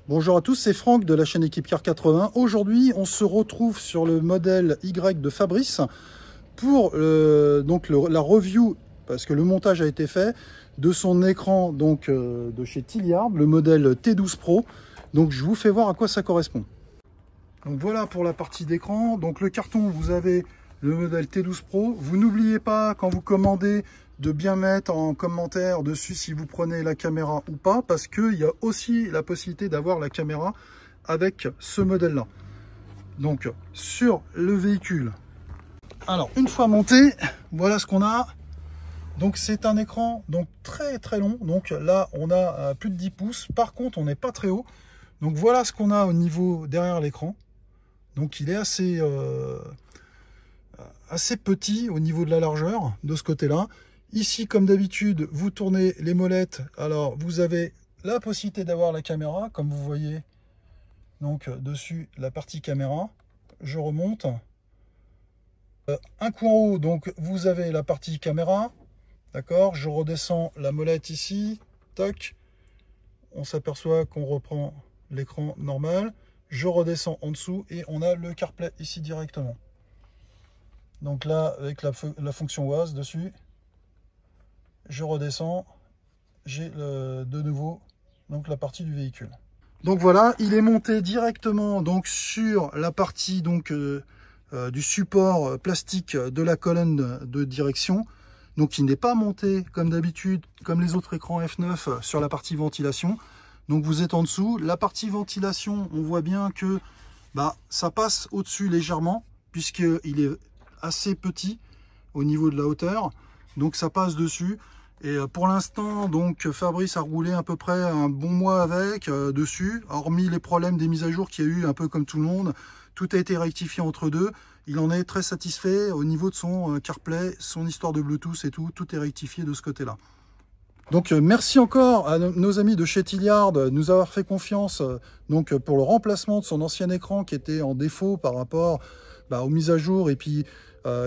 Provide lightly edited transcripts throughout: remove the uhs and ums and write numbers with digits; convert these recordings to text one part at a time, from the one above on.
Bonjour à tous, c'est Franck de la chaîne Équipe Car 80. Aujourd'hui, on se retrouve sur le modèle Y de Fabrice pour la review, parce que le montage a été fait, de son écran de chez Tilliard, le modèle T12 Pro. Donc je vous fais voir à quoi ça correspond. Donc voilà pour la partie d'écran. Donc le carton, vous avez le modèle T12 Pro. Vous n'oubliez pas, quand vous commandez, de bien mettre en commentaire dessus si vous prenez la caméra ou pas, parce qu'il y a aussi la possibilité d'avoir la caméra avec ce modèle là. Donc sur le véhicule, alors une fois monté, voilà ce qu'on a. Donc c'est un écran donc très long. Donc là on a plus de 10 pouces, par contre on n'est pas très haut. Donc voilà ce qu'on a au niveau derrière l'écran. Donc il est assez petit au niveau de la largeur de ce côté là. Ici, comme d'habitude, vous tournez les molettes. Alors, vous avez la possibilité d'avoir la caméra, comme vous voyez. Donc, dessus, la partie caméra. Je remonte. Un coup en haut, donc, vous avez la partie caméra. D'accord? Je redescends la molette ici. Toc. On s'aperçoit qu'on reprend l'écran normal. Je redescends en dessous et on a le CarPlay ici directement. Donc là, avec la fonction OAS dessus. Je redescends, j'ai de nouveau donc la partie du véhicule. Donc voilà, il est monté directement donc sur la partie du support plastique de la colonne de direction. Donc il n'est pas monté comme d'habitude, comme les autres écrans F9 sur la partie ventilation. Donc vous êtes en dessous. La partie ventilation, on voit bien que ça passe au-dessus légèrement, puisqu'il est assez petit au niveau de la hauteur. Donc ça passe dessus. Et pour l'instant, donc Fabrice a roulé à peu près un bon mois avec dessus, hormis les problèmes des mises à jour qu'il y a eu un peu comme tout le monde. Tout a été rectifié entre deux. Il en est très satisfait au niveau de son CarPlay, son histoire de Bluetooth et tout. Tout est rectifié de ce côté-là. Donc merci encore à nos amis de chez Tilliard de nous avoir fait confiance pour le remplacement de son ancien écran qui était en défaut par rapport aux mises à jour et puis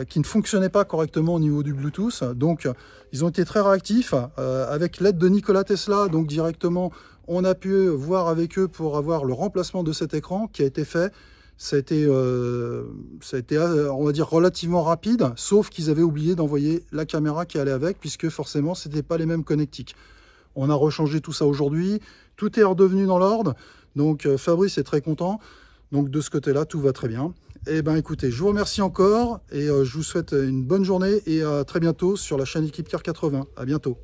qui ne fonctionnait pas correctement au niveau du Bluetooth. Donc ils ont été très réactifs avec l'aide de Nikola Tesla. Donc directement on a pu voir avec eux pour avoir le remplacement de cet écran qui a été fait. Ça a été on va dire relativement rapide, sauf qu'ils avaient oublié d'envoyer la caméra qui allait avec, puisque forcément c'était pas les mêmes connectiques. On a rechangé tout ça aujourd'hui, tout est redevenu dans l'ordre. Donc Fabrice est très content. Donc de ce côté-là, tout va très bien. Eh bien écoutez, je vous remercie encore et je vous souhaite une bonne journée et à très bientôt sur la chaîne Équipe Car 80. À bientôt.